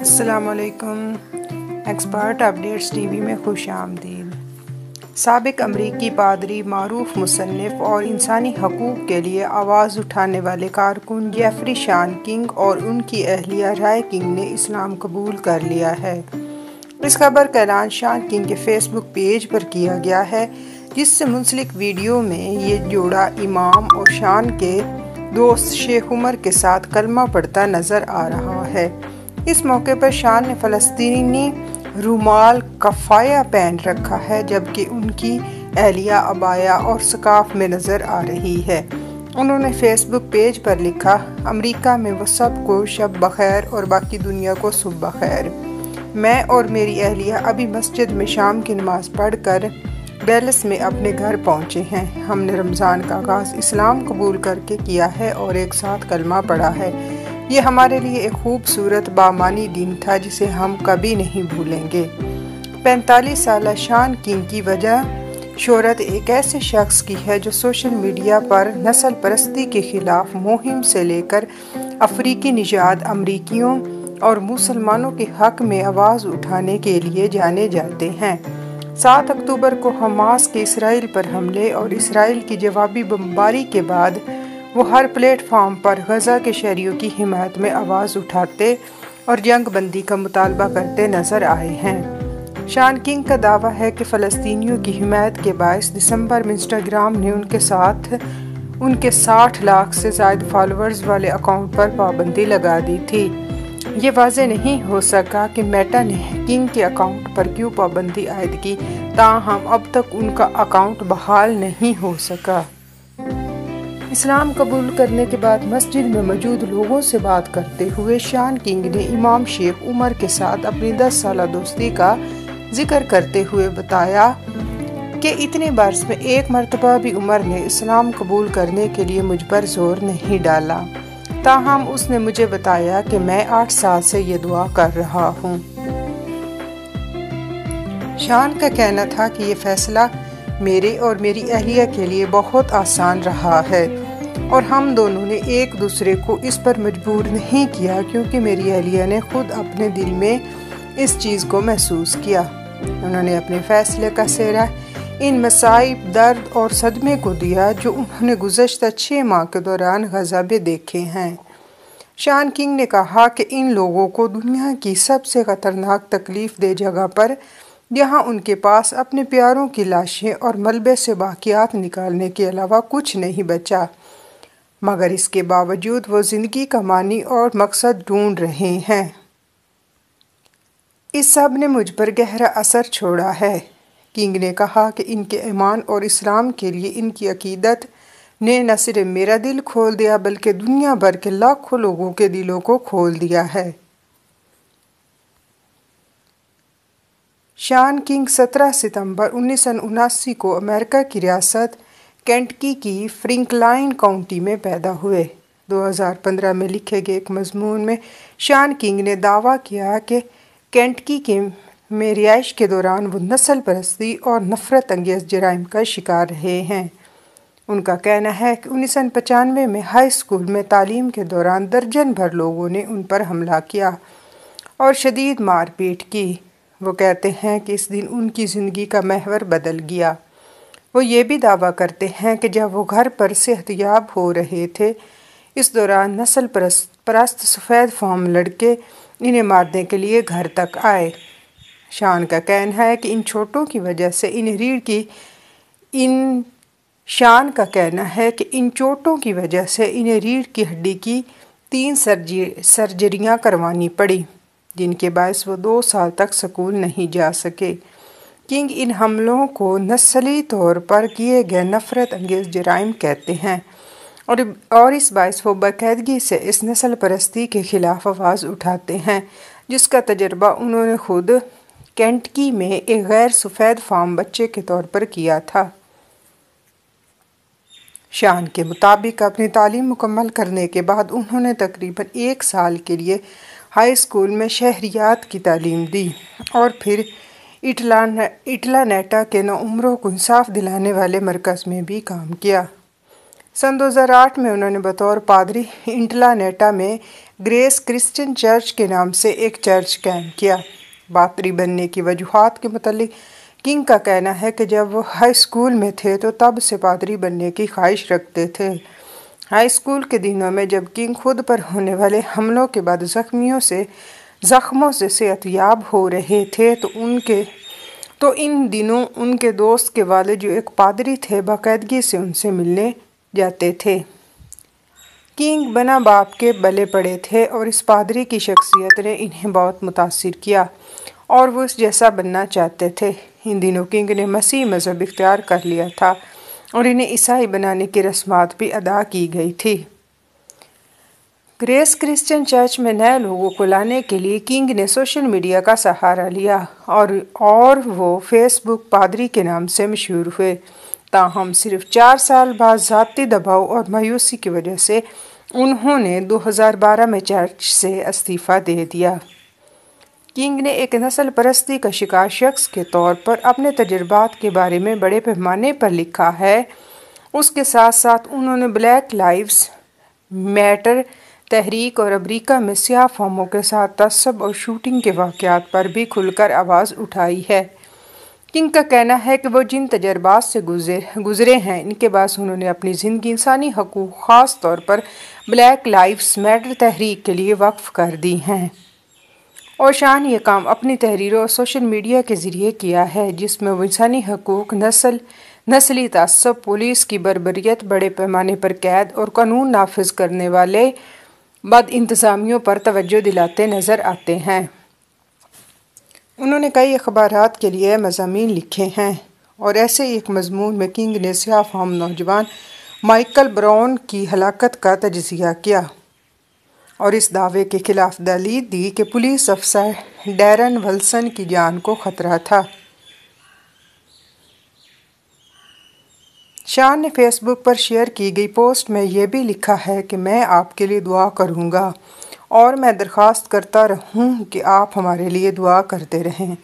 السلام علیکم۔ Expert updates T V میں خوش آمدید۔ سابق امریکی پادری، معروف مصنف اور انسانی حقوق کے لیے آواز اٹھانے والے کارکن جیفری شان کنگ اور ان کی اہلیہ رائے کنگ نے اسلام قبول کر لیا ہے۔ اس خبر کا اعلان شان کنگ کے فیس بک پیج پر کیا گیا ہے، جس سے منسلک ویڈیو میں یہ جوڑا امام اور شان کے دوست شیخ عمر کے ساتھ کلمہ پڑھتا نظر آ رہا ہے۔ اس موقع پر شان نے فلسطینی رومال کفایہ پہن رکھا ہے، جبکہ ان کی اہلیہ عبایا اور سکارف میں نظر آ رہی ہے۔ انہوں نے فیس بک پیج پر لکھا، امریکہ میں وہ سب کو شب بخیر اور باقی دنیا کو صبح بخیر۔ میں اور میری اہلیہ ابھی مسجد میں شام کی نماز پڑھ کر ڈیلس میں اپنے گھر پہنچے ہیں۔ ہم نے رمضان کا آغاز اسلام قبول کر کے کیا ہے اور ایک ساتھ کلمہ پڑھا ہے۔ یہ ہمارے لیے ایک خوبصورت بامانی دن تھا جسے ہم کبھی نہیں بھولیں گے۔ 45 سالہ شان کنگ کی وجہ شہرت ایک ایسے شخص کی ہے جو سوشل میڈیا پر نسل پرستی کے خلاف مہم سے لے کر افریقی نژاد امریکیوں اور مسلمانوں کے حق میں آواز اٹھانے کے لیے جانے جاتے ہیں۔ 7 اکتوبر کو حماس کے اسرائیل پر حملے اور اسرائیل کی جوابی بمباری کے بعد وہ ہر پلیٹ فارم پر غزہ کے شہریوں کی حمایت میں آواز اٹھاتے اور جنگ بندی کا مطالبہ کرتے نظر آئے ہیں۔ شان کنگ کا دعویٰ ہے کہ فلسطینیوں کی حمایت کے باعث دسمبر میں انسٹاگرام نے ان کے 60 لاکھ سے زائد فالوورز والے اکاؤنٹ پر پابندی لگا دی تھی۔ یہ واضح نہیں ہو سکا کہ میٹا نے کنگ کے اکاؤنٹ پر کیوں پابندی عائد کی، تاہم اب تک ان کا اکاؤنٹ بحال نہیں ہو سکا۔ اسلام قبول کرنے کے بعد مسجد میں موجود لوگوں سے بات کرتے ہوئے شان کنگ نے امام شیخ عمر کے ساتھ اپنی 10 سالہ دوستی کا ذکر کرتے ہوئے بتایا کہ اتنے برس میں ایک مرتبہ بھی عمر نے اسلام قبول کرنے کے لیے مجھ پر زور نہیں ڈالا، تاہم اس نے مجھے بتایا کہ میں 8 سال سے یہ دعا کر رہا ہوں۔ شان کا کہنا تھا کہ یہ فیصلہ میرے اور میری اہلیہ کے لیے بہت آسان رہا ہے اور ہم دونوں نے ایک دوسرے کو اس پر مجبور نہیں کیا، کیونکہ میری اہلیہ نے خود اپنے دل میں اس چیز کو محسوس کیا۔ انہوں نے اپنے فیصلے کا سہرا ان مصائب، درد اور صدمے کو دیا جو انہوں نے گزشتہ 6 ماہ کے دوران غزہ میں دیکھے ہیں۔ شان کنگ نے کہا کہ ان لوگوں کو دنیا کی سب سے خطرناک تکلیف دہ جگہ پر، جہاں ان کے پاس اپنے پیاروں کی لاشیں اور ملبے سے باقیات نکالنے کے علاوہ کچھ نہیں بچا، مگر اس کے باوجود وہ زندگی کا معنی اور مقصد ڈھونڈ رہے ہیں۔ اس سب نے مجھ پر گہرا اثر چھوڑا ہے۔ کنگ نے کہا کہ ان کے ایمان اور اسلام کے لیے ان کی عقیدت نے نہ صرف میرا دل کھول دیا بلکہ دنیا بھر کے لاکھوں لوگوں کے دلوں کو کھول دیا ہے۔ شان کنگ 17 ستمبر 1979 کو امریکہ کی ریاست کینٹکی کی فرینکلائن کاؤنٹی میں پیدا ہوئے۔ 2015 میں لکھے گئے ایک مضمون میں شان کنگ نے دعویٰ کیا کہ کینٹکی میں رہائش کے دوران وہ نسل پرستی اور نفرت انگیز جرائم کا شکار رہے ہیں۔ ان کا کہنا ہے کہ 1995 میں ہائی اسکول میں تعلیم کے دوران درجن بھر لوگوں نے ان پر حملہ کیا اور شدید مار پیٹ کی۔ وہ کہتے ہیں کہ اس دن ان کی زندگی کا محور بدل گیا۔ وہ یہ بھی دعویٰ کرتے ہیں کہ جب وہ گھر پر صحت یاب ہو رہے تھے، اس دوران نسل پرست سفید فام لڑکے انہیں مارنے کے لیے گھر تک آئے۔ شان کا کہنا ہے کہ ان چوٹوں کی وجہ سے انہیں ریڑھ کی ہڈی کی 3 سرجریاں کروانی پڑی، جن کے باعث وہ 2 سال تک سکول نہیں جا سکے۔ کنگ ان حملوں کو نسلی طور پر کیے گئے نفرت انگیز جرائم کہتے ہیں اور اس باعث وہ باقاعدگی سے اس نسل پرستی کے خلاف آواز اٹھاتے ہیں جس کا تجربہ انہوں نے خود کینٹکی میں ایک غیر سفید فام بچے کے طور پر کیا تھا۔ شان کے مطابق اپنی تعلیم مکمل کرنے کے بعد انہوں نے تقریباً 1 سال کے لیے ہائی اسکول میں شہریات کی تعلیم دی اور پھر اٹلانٹا کے نوعمروں کو انصاف دلانے والے مرکز میں بھی کام کیا۔ سن 2008 میں انہوں نے بطور پادری اٹلانٹا میں گریس کرسچن چرچ کے نام سے ایک چرچ قائم کیا۔ پادری بننے کی وجوہات کے متعلق کنگ کا کہنا ہے کہ جب وہ ہائی اسکول میں تھے تو تب سے پادری بننے کی خواہش رکھتے تھے۔ ہائی اسکول کے دنوں میں جب کنگ خود پر ہونے والے حملوں کے بعد زخموں سے صحت یاب ہو رہے تھے تو ان دنوں ان کے دوست کے والد جو ایک پادری تھے باقاعدگی سے ان سے ملنے جاتے تھے۔ کنگ بنا باپ کے بلے پڑے تھے اور اس پادری کی شخصیت نے انہیں بہت متاثر کیا اور وہ اس جیسا بننا چاہتے تھے۔ ان دنوں کنگ نے مسیحی مذہب اختیار کر لیا تھا اور انہیں عیسائی بنانے کی رسومات بھی ادا کی گئی تھی۔ گریس کرسچن چرچ میں نئے لوگوں کو لانے کے لیے کنگ نے سوشل میڈیا کا سہارا لیا اور وہ فیس بک پادری کے نام سے مشہور ہوئے۔ تاہم صرف 4 سال بعد ذاتی دباؤ اور مایوسی کی وجہ سے انہوں نے 2012 میں چرچ سے استعفیٰ دے دیا۔ کنگ نے ایک نسل پرستی کا شکار شخص کے طور پر اپنے تجربات کے بارے میں بڑے پیمانے پر لکھا ہے۔ اس کے ساتھ ساتھ انہوں نے بلیک لائیوز میٹر تحریک اور امریکہ میں سیاہ فاموں کے ساتھ تعصب اور شوٹنگ کے واقعات پر بھی کھل کر آواز اٹھائی ہے۔ کنگ کا کہنا ہے کہ وہ جن تجربات سے گزرے ہیں ان کے باعث انہوں نے اپنی زندگی انسانی حقوق خاص طور پر بلیک لائیوز میٹر تحریک کے لیے وقف کر دی ہیں اور شان یہ کام اپنی تحریروں اور سوشل میڈیا کے ذریعے کیا ہے جس میں وہ انسانی حقوق نسلی تعصب پولیس کی بربریت بڑے پیمانے پر قید اور قانون نافذ کرنے والے بد انتظامیوں پر توجہ دلاتے نظر آتے ہیں۔ انہوں نے کئی اخبارات کے لیے مضامین لکھے ہیں اور ایسے ایک مضمون میں کنگ نے سیاہ فام نوجوان مائیکل براؤن کی ہلاکت کا تجزیہ کیا اور اس دعوے کے خلاف دلیل دی کہ پولیس افسر ڈیرن ولسن کی جان کو خطرہ تھا۔ شان نے فیس بک پر شیئر کی گئی پوسٹ میں یہ بھی لکھا ہے کہ میں آپ کے لیے دعا کروں گا اور میں درخواست کرتا رہوں کہ آپ ہمارے لیے دعا کرتے رہیں۔